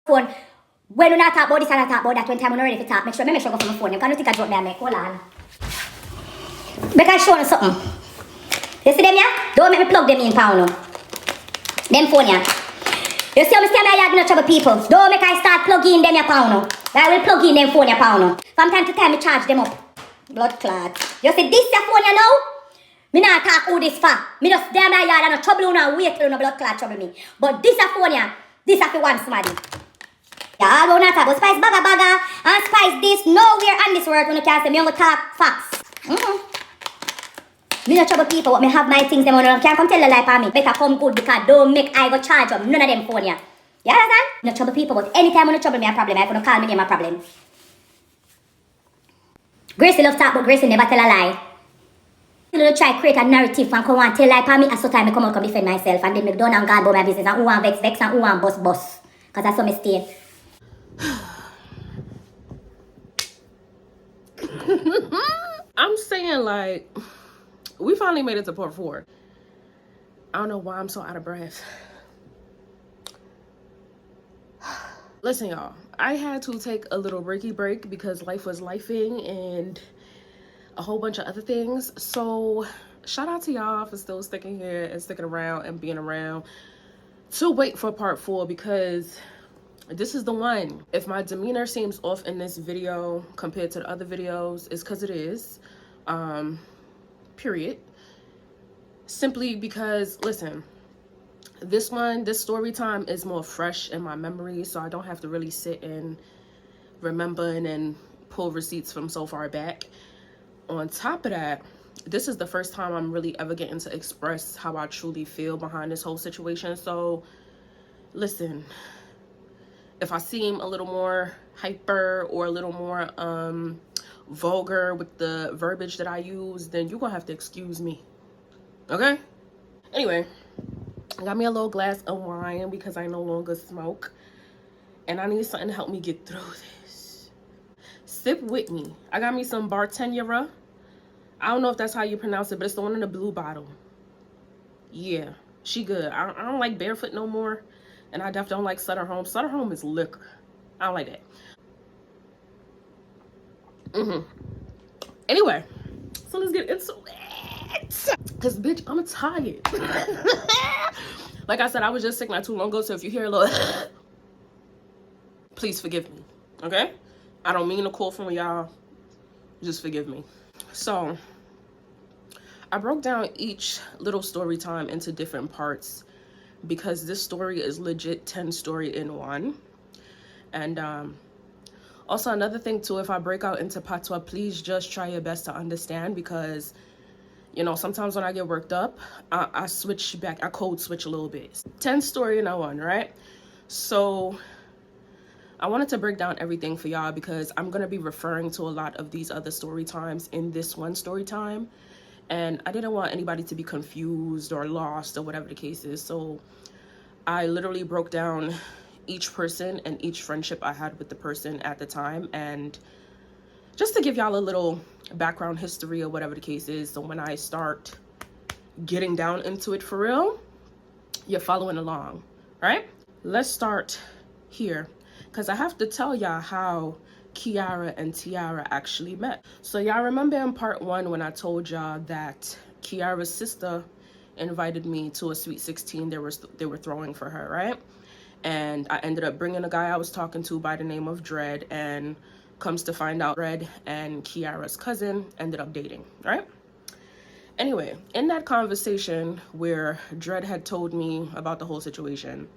phone. When we not talk about this and I talk about that, when time I'm ready to talk, make sure I go for my phone. You can't think I drop me and make. Hold on. Make I show you something. You see them here? Don't make me plug them in, Paulo. Them phone here. You see how me stand here, you no trouble people. Don't make I start plugging them here, Paulo. I will plug in them phone here, Paulo. From time to time, I charge them up. Blood clot. You see this your phone here now? Me not talk who this for. Me just damn that yard and no trouble you wait till no blood clot trouble me. But this a phone here, this a for one somebody. Yeah, all we not talk about spice bagger and spice this nowhere on this world when you can say me only talk facts. Me no trouble people, but me have my things them on them can't come tell the lie for me. Better come good because don't make I go charge up none of them phone here. You understand? No trouble people, but anytime when you trouble me a problem, I have to call me name a problem. Gracie love talk, but Gracie never tell a lie. You try create a narrative and come and tell lie for me, and so time I come out and defend myself and then me done and gone about my business and who want vex and who want bust. Cause that's how me stay. I'm saying like, we finally made it to part 4. I don't know why I'm so out of breath. Listen y'all, I had to take a little break because life was lifing and a whole bunch of other things. So shout out to y'all for still sticking here and sticking around and being around to wait for part 4 because this is the one. If my demeanor seems off in this video compared to the other videos, it's because it is. Period. Simply because, listen, this story time is more fresh in my memory, so I don't have to really sit and remember and pull receipts from so far back. On top of that, this is the first time I'm really ever getting to express how I truly feel behind this whole situation. So listen, if I seem a little more hyper or a little more vulgar with the verbiage that I use, then you're gonna have to excuse me, okay? Anyway, I got me a little glass of wine because I no longer smoke and I need something to help me get through this. Sip with me. I got me some Barteniera. I don't know if that's how you pronounce it, but it's the one in the blue bottle. Yeah, she good. I don't like Barefoot no more, and I definitely don't like Sutter Home. Sutter Home is liquor. I don't like that. Anyway, so let's get into it. Cause bitch, I'm tired. Like I said, I was just sick not too long ago, so if you hear a little please forgive me, okay? I don't mean to call from y'all. Just forgive me. So I broke down each little story time into different parts because this story is legit 10 story in one. And also another thing too, if I break out into patois, please just try your best to understand because, you know, sometimes when I get worked up, I switch back, I code switch a little bit. 10 story in one, right? So I wanted to break down everything for y'all because I'm going to be referring to a lot of these other story times in this one story time. And I didn't want anybody to be confused or lost or whatever the case is. So I literally broke down each person and each friendship I had with the person at the time. And just to give y'all a little background history or whatever the case is. So when I start getting down into it for real, you're following along, right? Let's start here. Because I have to tell y'all how Keyara and Tiara actually met. So y'all remember in part 1 when I told y'all that Keyara's sister invited me to a sweet 16 they were throwing for her, right? And I ended up bringing a guy I was talking to by the name of Dread, and comes to find out Dread and Keyara's cousin ended up dating, right? Anyway, in that conversation where Dread had told me about the whole situation,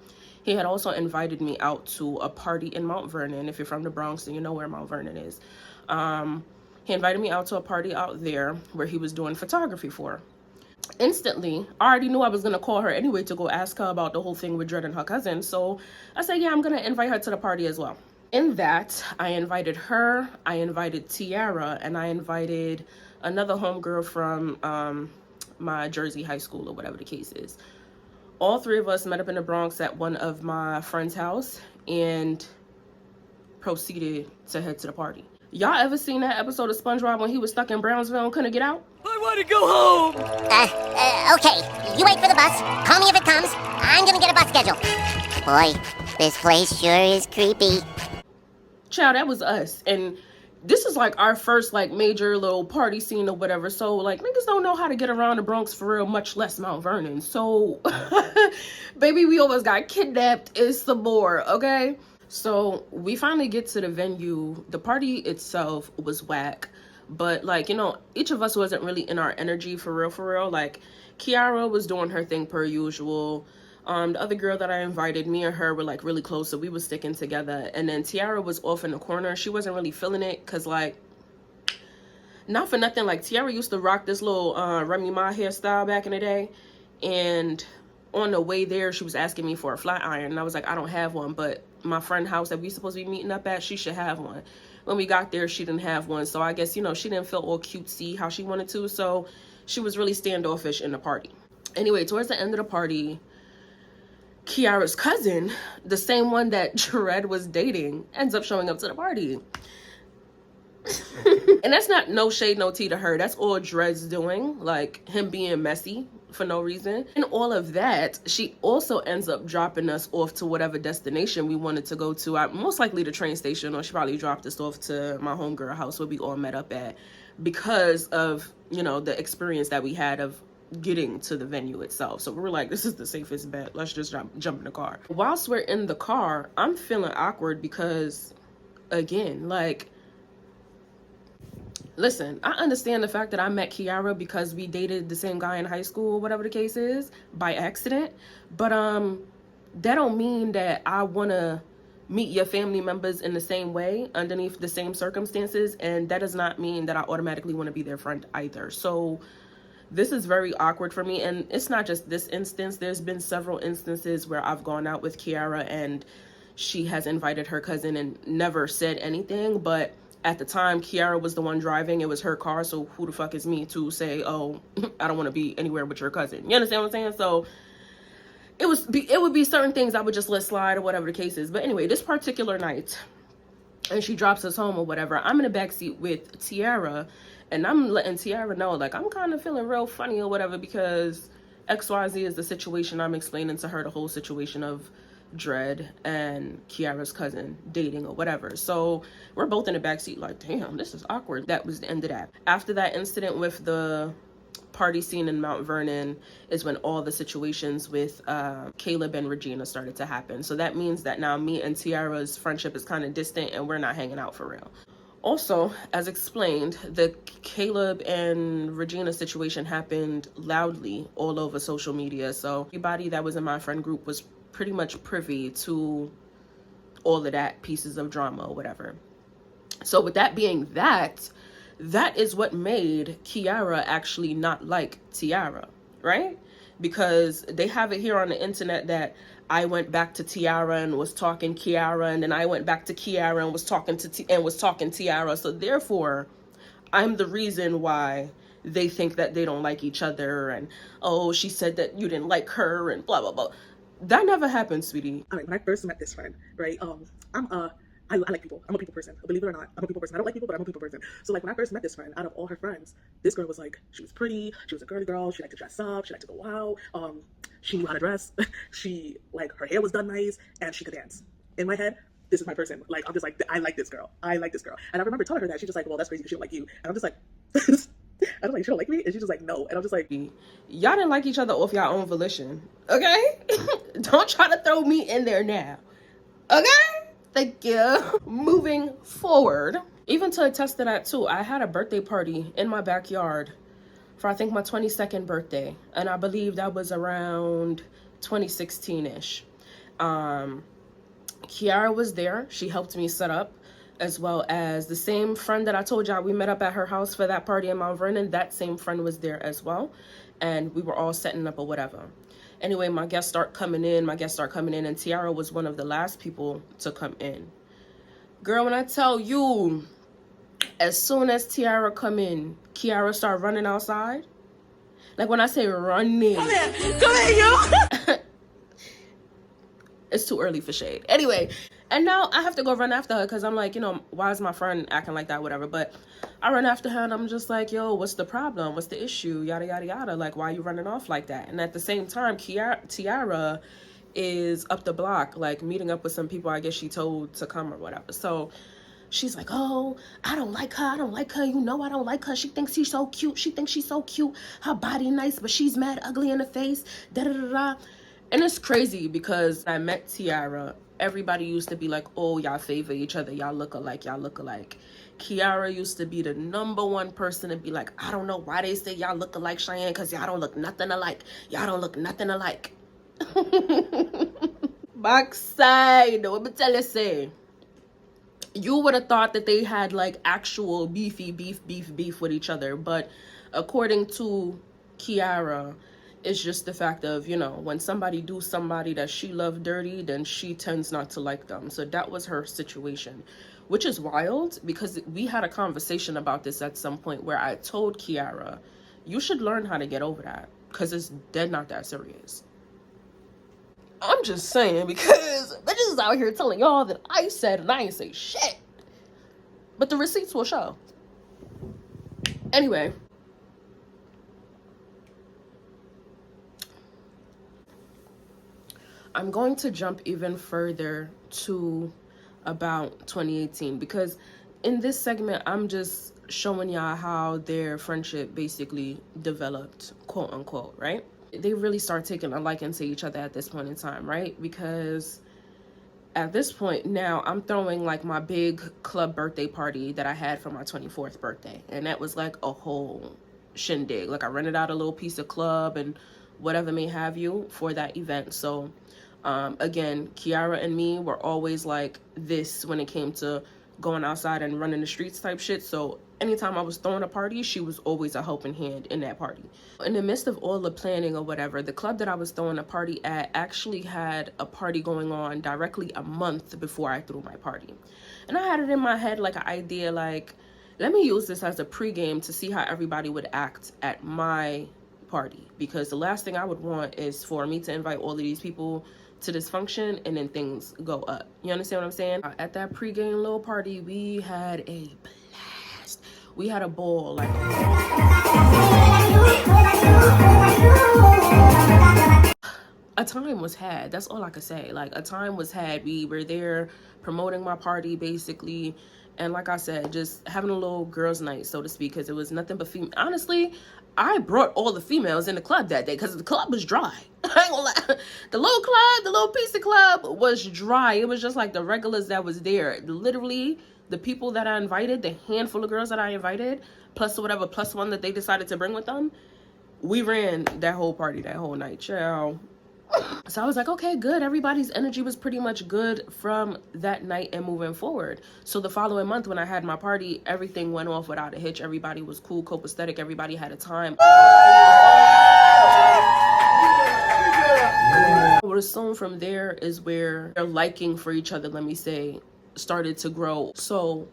he had also invited me out to a party in Mount Vernon. If you're from the Bronx, then you know where Mount Vernon is. He invited me out to a party out there where he was doing photography for. Instantly, I already knew I was going to call her anyway to go ask her about the whole thing with Dread and her cousin. So I said, yeah, I'm going to invite her to the party as well. In that, I invited her, I invited Tiara, and I invited another homegirl from my Jersey high school or whatever the case is. All three of us met up in the Bronx at one of my friend's house and proceeded to head to the party. Y'all ever seen that episode of SpongeBob when he was stuck in Brownsville and couldn't get out? I want to go home! Okay. You wait for the bus. Call me if it comes. I'm gonna get a bus schedule. Boy, This place sure is creepy. Child, that was us. And this is like our first like major little party scene or whatever. So like niggas don't know how to get around the Bronx for real, much less Mount Vernon. So baby, we almost got kidnapped. It's some more, okay? So we finally get to the venue. The party itself was whack, but like, you know, each of us wasn't really in our energy for real. Like Keyara was doing her thing per usual. The other girl that I invited, me and her were like really close, so we were sticking together. And then Tiara was off in the corner. She wasn't really feeling it, cause like, not for nothing, like Tiara used to rock this little Remy Ma hairstyle back in the day. And on the way there, she was asking me for a flat iron, and I was like, I don't have one, but my friend house that we supposed to be meeting up at, she should have one. When we got there, she didn't have one, so I guess, you know, she didn't feel all cutesy how she wanted to, so she was really standoffish in the party. Anyway, towards the end of the party, Keyara's cousin, the same one that Jared was dating, ends up showing up to the party. And that's not no shade, no tea to her. That's all Dred's doing, like him being messy for no reason. And all of that, she also ends up dropping us off to whatever destination we wanted to go to. Most likely the train station, or she probably dropped us off to my homegirl house where we all met up at, because of, you know, the experience that we had of getting to the venue itself. So we were like, this is the safest bet, let's just jump in the car. Whilst we're in the car, I'm feeling awkward because, again, like, listen, I understand the fact that I met Keyara because we dated the same guy in high school or whatever the case is by accident, but that don't mean that I want to meet your family members in the same way underneath the same circumstances, and that does not mean that I automatically want to be their friend either. So this is very awkward for me, and it's not just this instance. There's been several instances where I've gone out with Keyara and she has invited her cousin and never said anything, but at the time Keyara was the one driving. It was her car, so who the fuck is me to say, oh, I don't want to be anywhere with your cousin? You understand what I'm saying? So it would be certain things I would just let slide or whatever the case is. But anyway, this particular night, and she drops us home or whatever, I'm in the backseat with Tiara, and I'm letting Tiara know, like, I'm kind of feeling real funny or whatever, because XYZ is the situation. I'm explaining to her the whole situation of Dred and Keyara's cousin dating or whatever. So we're both in the backseat like, damn, this is awkward. That was the end of that. After that incident with the party scene in Mount Vernon is when all the situations with Kaleb and Regina started to happen. So that means that now me and Tiara's friendship is kind of distant and we're not hanging out for real. Also, as explained, the Kaleb and Regina situation happened loudly all over social media. So everybody that was in my friend group was pretty much privy to all of that pieces of drama or whatever. So with that being that is what made Keyara actually not like Tiara, right? Because they have it here on the internet that I went back to Tiara and was talking Keyara, and then I went back to Keyara and was talking Tiara. So therefore, I'm the reason why they think that they don't like each other, and oh, she said that you didn't like her and blah blah blah. That never happened, sweetie. All right, when I first met this friend, right, I like people. I'm a people person. Believe it or not, I'm a people person. I don't like people, but I'm a people person. So like when I first met this friend, out of all her friends, this girl was like, she was pretty, she was a girly girl, she liked to dress up, she liked to go out, she knew how to dress, she, like, her hair was done nice, and she could dance. In my head, this is my person. Like, I'm just like, I like this girl. And I remember telling her that. She's just like, well, that's crazy because she don't like you. And I'm just like, I don't like, she don't like me? And she's just like, no. And I'm just like, y'all didn't like each other off your own volition, okay? Don't try to throw me in there now, okay? Thank you. Moving forward, even to attest to that too, I had a birthday party in my backyard for I think my 22nd birthday, and I believe that was around 2016-ish. Keyara was there. She helped me set up, as well as the same friend that I told y'all we met up at her house for that party in Mount Vernon. That same friend was there as well, and we were all setting up or whatever. Anyway, my guests start coming in, and Keyara was one of the last people to come in. Girl, when I tell you, as soon as Keyara come in, Keyara start running outside. Like when I say running. Come here, you. It's too early for shade. Anyway, and now I have to go run after her because I'm like, you know, why is my friend acting like that, whatever. But I run after her and I'm just like, yo, what's the problem? What's the issue? Yada, yada, yada. Like, why are you running off like that? And at the same time, Tiara is up the block, like meeting up with some people I guess she told to come or whatever. So she's like, oh, I don't like her. I don't like her. You know I don't like her. She thinks she's so cute. She thinks she's so cute. Her body nice, but she's mad ugly in the face. Da da da da. And it's crazy because I met Tiara. Everybody used to be like, oh, y'all favor each other. Y'all look alike. Y'all look alike. Kiara used to be the #1 person to be like, I don't know why they say y'all look alike, Cheyenne, because y'all don't look nothing alike. Y'all don't look nothing alike. Backside. What me tell you say? You would have thought that they had like actual beef with each other, but according to Keyara, it's just the fact of, you know, when somebody do somebody that she love dirty, then she tends not to like them. So that was her situation, which is wild because we had a conversation about this at some point where I told Keyara, you should learn how to get over that because it's dead not that serious. I'm just saying, because bitches is out here telling y'all that I said and I ain't say shit. But the receipts will show. Anyway. I'm going to jump even further to about 2018 because in this segment, I'm just showing y'all how their friendship basically developed, quote unquote, right? They really start taking a liking to each other at this point in time, right? Because at this point now, I'm throwing like my big club birthday party that I had for my 24th birthday. And that was like a whole shindig. Like I rented out a little piece of club and whatever may have you for that event. So again, Keyara and me were always like this when it came to going outside and running the streets type shit. So anytime I was throwing a party, she was always a helping hand in that party. In the midst of all the planning or whatever, the club that I was throwing a party at actually had a party going on directly a month before I threw my party. And I had it in my head like an idea like, let me use this as a pregame to see how everybody would act at my party. Because the last thing I would want is for me to invite all of these people to this function and then things go up. You understand what I'm saying? At that pregame little party, we had a blast. We had a ball, like a time was had. That's all I could say. Like a time was had. We were there promoting my party basically. And like I said, just having a little girls' night, so to speak, because it was nothing but female. Honestly, I brought all the females in the club that day because the club was dry. I ain't gonna lie. The little club, the little piece of club was dry. It was just like the regulars that was there. Literally, the people that I invited, the handful of girls that I invited, plus whatever plus one that they decided to bring with them, we ran that whole party that whole night. Ciao. So I was like, okay, good. Everybody's energy was pretty much good from that night and moving forward. So the following month when I had my party, everything went off without a hitch. Everybody was cool, copacetic. Everybody had a time. What assumed from there is where their liking for each other, let me say, started to grow. So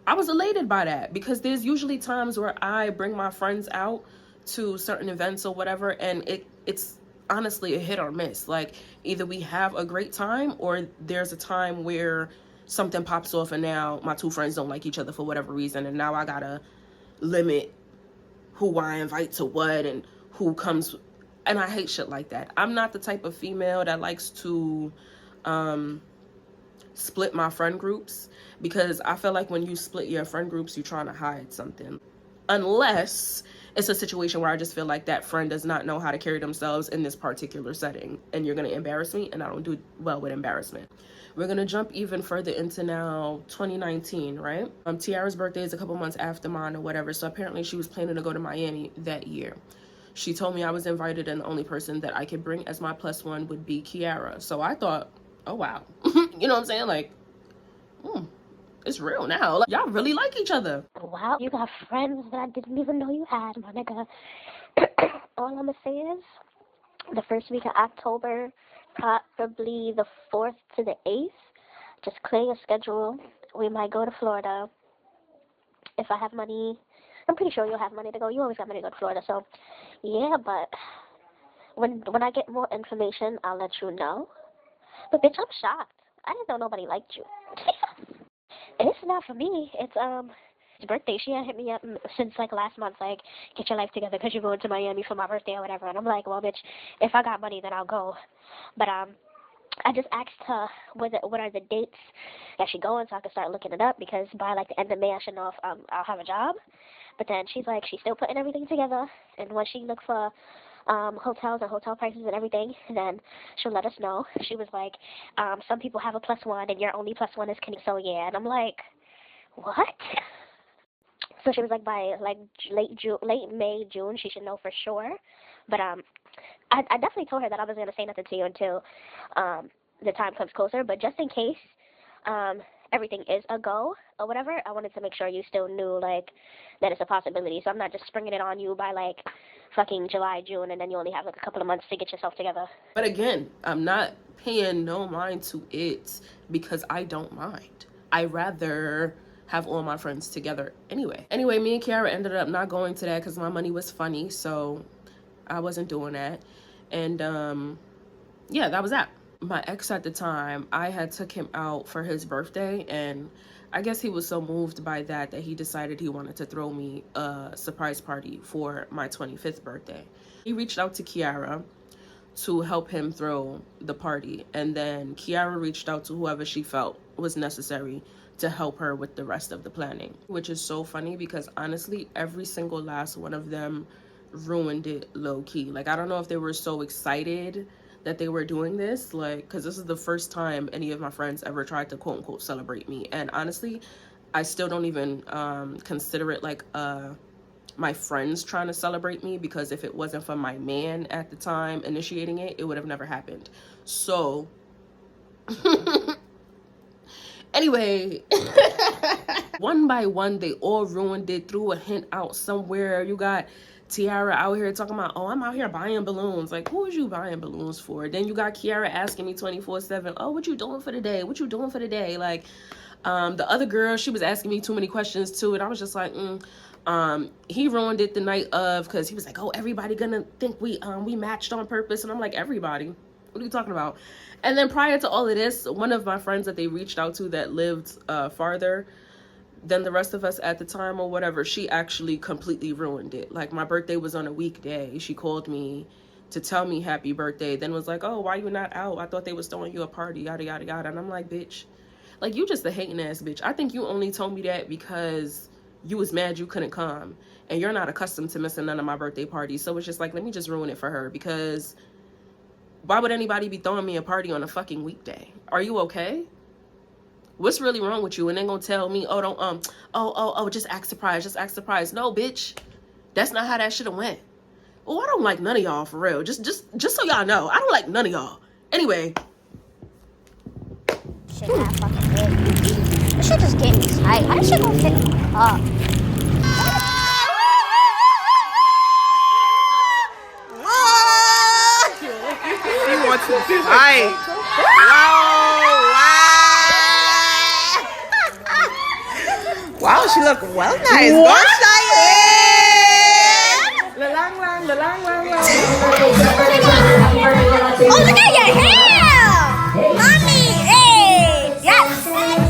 I was elated by that because there's usually times where I bring my friends out to certain events or whatever, and it's honestly a hit or miss. Like either we have a great time or there's a time where something pops off and now my two friends don't like each other for whatever reason, and now I gotta limit who I invite to what and who comes. And I hate shit like that. I'm not the type of female that likes to split my friend groups, because I feel like when you split your friend groups, you're trying to hide something. Unless it's a situation where I just feel like that friend does not know how to carry themselves in this particular setting and you're going to embarrass me, and I don't do well with embarrassment. We're going to jump even further into now 2019, right? Tiara's birthday is a couple months after mine or whatever, so apparently she was planning to go to Miami that year. She told me I was invited and the only person that I could bring as my plus one would be Keyara. So I thought, oh wow. You know what I'm saying? Like, it's real now. Like, y'all really like each other. Wow, you got friends that I didn't even know you had, my nigga. All I'm gonna say is, the first week of October, probably the 4th to the 8th, just clear your schedule. We might go to Florida. If I have money, I'm pretty sure you'll have money to go. You always got money to go to Florida, so yeah, but when I get more information, I'll let you know. But bitch, I'm shocked. I didn't know nobody liked you. It's not for me. It's birthday. She had hit me up since like last month, like, get your life together because you're going to Miami for my birthday or whatever. And I'm like, well, bitch, if I got money, then I'll go. But I just asked her what are the dates that she going, so I can start looking it up, because by like the end of May I should know if I'll have a job. But then she's like, she's still putting everything together, and when she looks for hotels and hotel prices and everything, then she'll let us know. She was like, some people have a +1 and your only +1 is Canadian. So yeah, and I'm like, what? So she was like, by like late May, June, she should know for sure. But I definitely told her that I wasn't gonna say nothing to you until the time comes closer. But just in case everything is a go or whatever, I wanted to make sure you still knew like that it's a possibility. So I'm not just springing it on you by like fucking July, June, and then you only have like a couple of months to get yourself together. But again, I'm not paying no mind to it because I don't mind. I rather have all my friends together anyway. Anyway, me and Keyara ended up not going to that because my money was funny, so I wasn't doing that. And yeah, that was that. My ex at the time, I had took him out for his birthday, and I guess he was so moved by that he decided he wanted to throw me a surprise party for my 25th birthday. He reached out to Keyara to help him throw the party, and then Keyara reached out to whoever she felt was necessary to help her with the rest of the planning, which is so funny because honestly, every single last one of them ruined it low-key. Like, I don't know if they were so excited that they were doing this, like, because this is the first time any of my friends ever tried to quote-unquote celebrate me, and honestly, I still don't even consider it like my friends trying to celebrate me, because if it wasn't for my man at the time initiating it, it would have never happened. So anyway, one by one, they all ruined it, threw a hint out somewhere. You got Tiara out here talking about, oh, I'm out here buying balloons. Like, who is you buying balloons for? Then you got Keyara asking me 24/7, oh, what you doing for the day? What you doing for the day? Like, the other girl, she was asking me too many questions too, and I was just like, he ruined it the night of, because he was like, oh, everybody gonna think we matched on purpose. And I'm like, everybody? What are you talking about? And then prior to all of this, one of my friends that they reached out to that lived farther than the rest of us at the time or whatever, she actually completely ruined it. Like, my birthday was on a weekday. She called me to tell me happy birthday, then was like, oh, why you not out? I thought they was throwing you a party, yada, yada, yada. And I'm like, bitch, like, you just a hating ass bitch. I think you only told me that because you was mad you couldn't come, and you're not accustomed to missing none of my birthday parties. So it's just like, let me just ruin it for her, because why would anybody be throwing me a party on a fucking weekday? Are you okay? What's really wrong with you? And then gonna tell me, oh, don't, just act surprised, just act surprised. No, bitch, that's not how that should have went. Oh, I don't like none of y'all, for real. Just so y'all know, I don't like none of y'all. Anyway. Shit, that fucking big. This shit just getting tight. How does shit gonna fit up? He wants to fight. Wow, she look well nice. Go Cheyenne! La lang lang, la lang lang lang. Oh, look at your hair! Mommy, hey! Yes!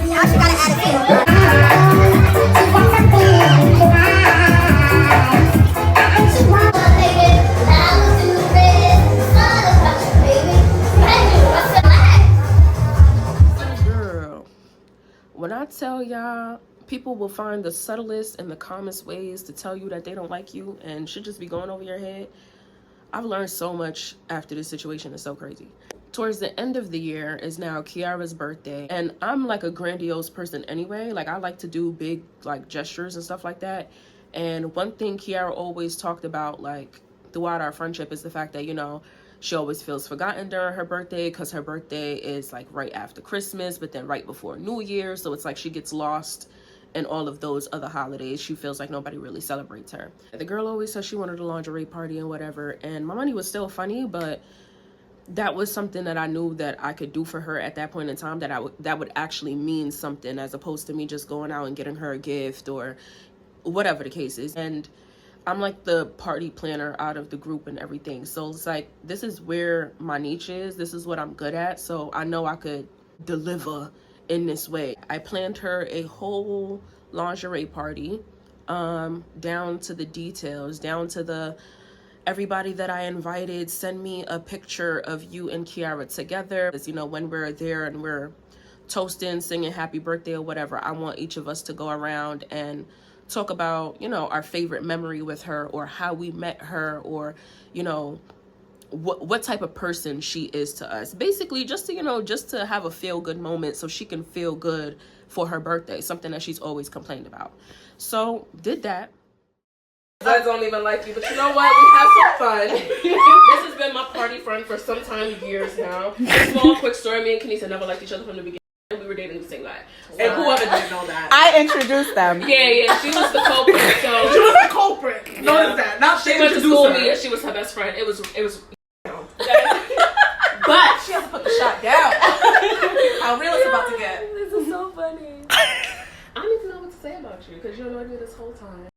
Now she got an attitude. Girl, when I tell y'all, people will find the subtlest and the calmest ways to tell you that they don't like you and should just be going over your head. I've learned so much after this situation. It's so crazy. Towards the end of the year is now Keyara's birthday, and I'm like a grandiose person anyway. Like, I like to do big like gestures and stuff like that. And one thing Keyara always talked about, like, throughout our friendship, is the fact that, you know, she always feels forgotten during her birthday, because her birthday is like right after Christmas, but then right before New Year. So it's like she gets lost in all of those other holidays. She feels like nobody really celebrates her. The girl always says she wanted a lingerie party and whatever, and my money was still funny, but that was something that I knew that I could do for her at that point in time, that would actually mean something, as opposed to me just going out and getting her a gift or whatever the case is. And I'm like the party planner out of the group and everything, so it's like, this is where my niche is, this is what I'm good at, so I know I could deliver in this way. I planned her a whole lingerie party, down to the details, down to the everybody that I invited, send me a picture of you and Keyara together. As you know, when we're there and we're toasting, singing happy birthday or whatever, I want each of us to go around and talk about, you know, our favorite memory with her, or how we met her, or, you know, what type of person she is to us. Basically, just to, you know, just to have a feel-good moment so she can feel good for her birthday, something that she's always complained about. So, did that. I don't even like you, but you know what? We have some fun. This has been my party friend for some time, years now. A small, quick story. Me and Kenisa never liked each other from the beginning. We were dating the same guy. And whoever didn't know that. I introduced them. Yeah, she was the culprit. So She was the culprit. Notice that. Not she went to school with me and she was her best friend. It was but she has to put the shot down. How real it's about to get. This is so funny. I don't even know what to say about you because you annoyed me this whole time.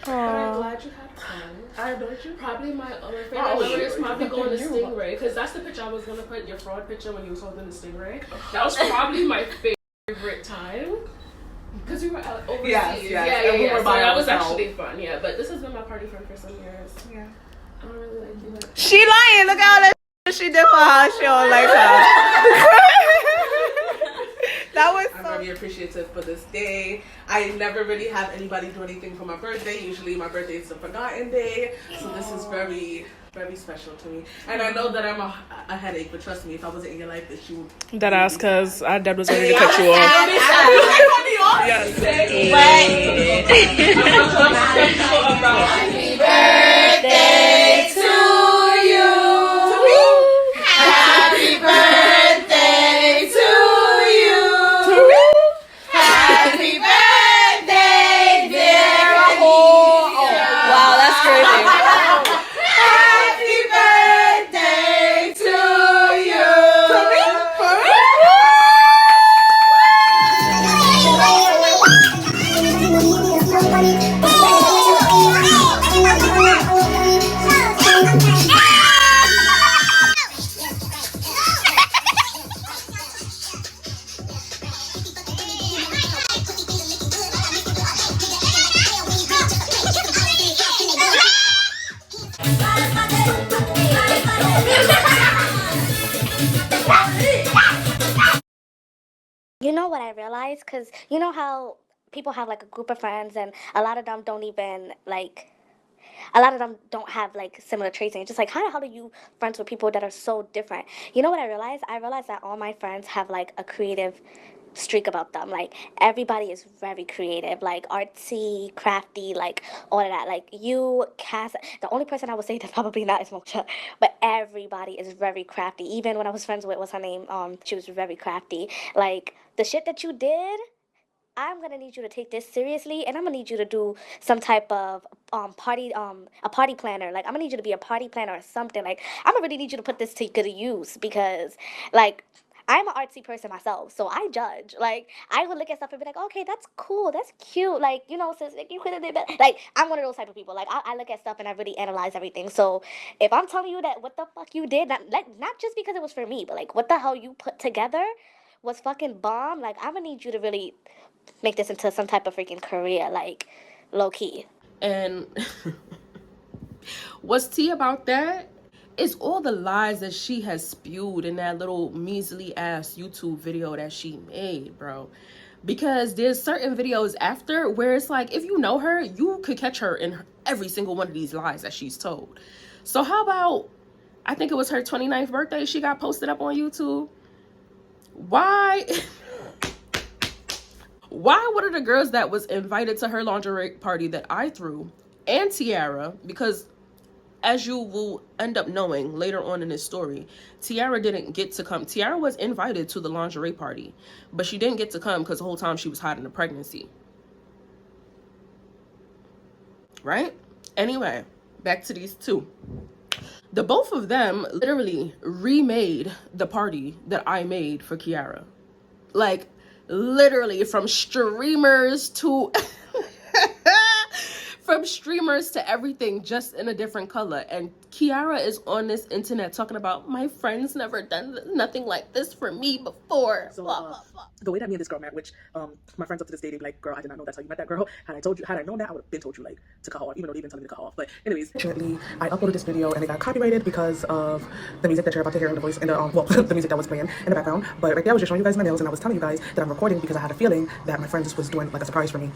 But I'm glad you had fun. I adored you. Probably my favorite memory is probably going to Stingray, because that's the picture I was gonna put, your fraud picture when you was holding the Stingray. That was probably my favorite time. Because we were out overseas. Yeah. So that was actually fun. Yeah, but this has been my party friend for some years. Yeah. I don't really like you. She lying. Look at all that she did for her. She don't like her. That was I'm very appreciative for this day. I never really have anybody do anything for my birthday. Usually my birthday is a forgotten day. So this is very, very special to me. And I know that I'm a headache, but trust me, if I wasn't in your life, that you would. That ass, because our dad was ready to cut you off. Yes. Happy birthday to you. Happy birthday to you. Happy birthday, dear. Wow, that's crazy. Happy birthday to you. You know what I realized? Because you know how people have like a group of friends and a lot of them don't even like, a lot of them don't have like similar traits. And it's just like, how the hell are you friends with people that are so different? You know what I realized? I realized that all my friends have like a creative streak about them. Like everybody is very creative, like artsy, crafty, like all of that. Like you, Cass, the only person I would say that's probably not is Mocha, but everybody is very crafty. Even when I was friends with, what's her name? She was very crafty. Like the shit that you did, I'm gonna need you to take this seriously, and I'm gonna need you to do some type of party a party planner. Like I'm gonna need you to be a party planner or something. Like I'm gonna really need you to put this to good use, because like I'm an artsy person myself, so I judge. Like I would look at stuff and be like, okay, that's cool, that's cute. Like, you know, sis, like you could have did better. Like I'm one of those type of people. Like I look at stuff and I really analyze everything. So if I'm telling you that what the fuck you did, not just because it was for me, but like what the hell you put together was fucking bomb. Like I'm gonna need you to really make this into some type of freaking career, like low key. And what's tea about that is all the lies that she has spewed in that little measly ass YouTube video that she made, bro. Because there's certain videos after where it's like, if you know her, you could catch her in every single one of these lies that she's told. So how about, I think it was her 29th birthday, she got posted up on YouTube. Why one of the girls that was invited to her lingerie party that I threw, and Keyara, because as you will end up knowing later on in this story, Keyara didn't get to come. Keyara was invited to the lingerie party, but she didn't get to come because the whole time she was hiding a pregnancy. Right? Anyway, back to these two. The both of them literally remade the party that I made for Keyara. Like, literally from streamers to From streamers to everything, just in a different color. And Keyara is on this internet talking about, my friends never done nothing like this for me before. So Blah, blah, blah. the way that me and this girl met, which my friends up to this day, they be like, girl, I did not know that's how you met that girl. Had I known that, I would have been told you like to cut her off, even though they've been telling me to cut her off. But anyways, fortunately, I uploaded this video and it got copyrighted because of the music that you're about to hear in the voice, in the well, the music that was playing in the background. But right there, I was just showing you guys my nails, and I was telling you guys that I'm recording because I had a feeling that my friends was doing like a surprise for me.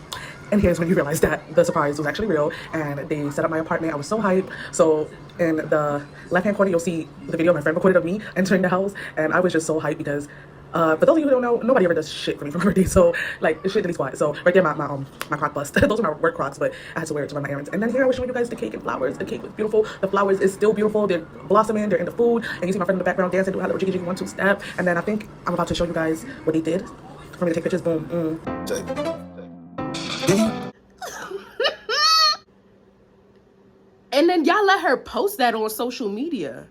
And here's when you realize that the surprise was actually real, and they set up my apartment. I was so hyped. So in the left-hand corner, you'll see the video my friend recorded of me entering the house, and I was just so hyped because for those of you who don't know, nobody ever does shit for me for my birthday. So like, it's shit diddly squat. So right there, my croc bust. Those are my work crocs, but I had to wear it to run my errands. And then here I was showing you guys the cake and flowers. The cake was beautiful. The flowers is still beautiful. They're blossoming. They're in the food. And you see my friend in the background dancing, doing a little jiggy jiggy 1-2 step. And then I think I'm about to show you guys what they did for me to take pictures. Boom. And then y'all let her post that on social media.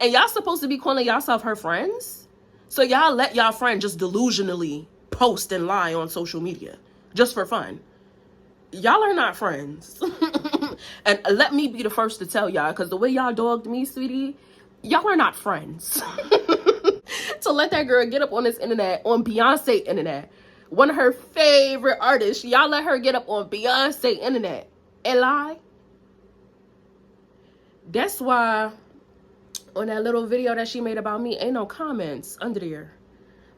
And y'all supposed to be calling yourself her friends? So y'all let y'all friend just delusionally post and lie on social media. Just for fun. Y'all are not friends. And let me be the first to tell y'all, because the way y'all dogged me, sweetie, y'all are not friends. To let that girl get up on this internet, on Beyonce internet, one of her favorite artists, y'all let her get up on Beyonce internet and lie. That's why on that little video that she made about me, ain't no comments under there.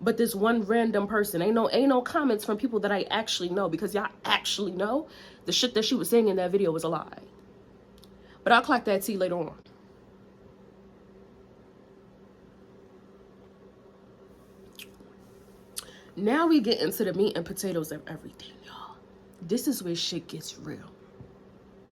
But this one random person, ain't no comments from people that I actually know, because y'all actually know the shit that she was saying in that video was a lie. But I'll clock that tea later on. Now we get into the meat and potatoes of everything, y'all. This is where shit gets real.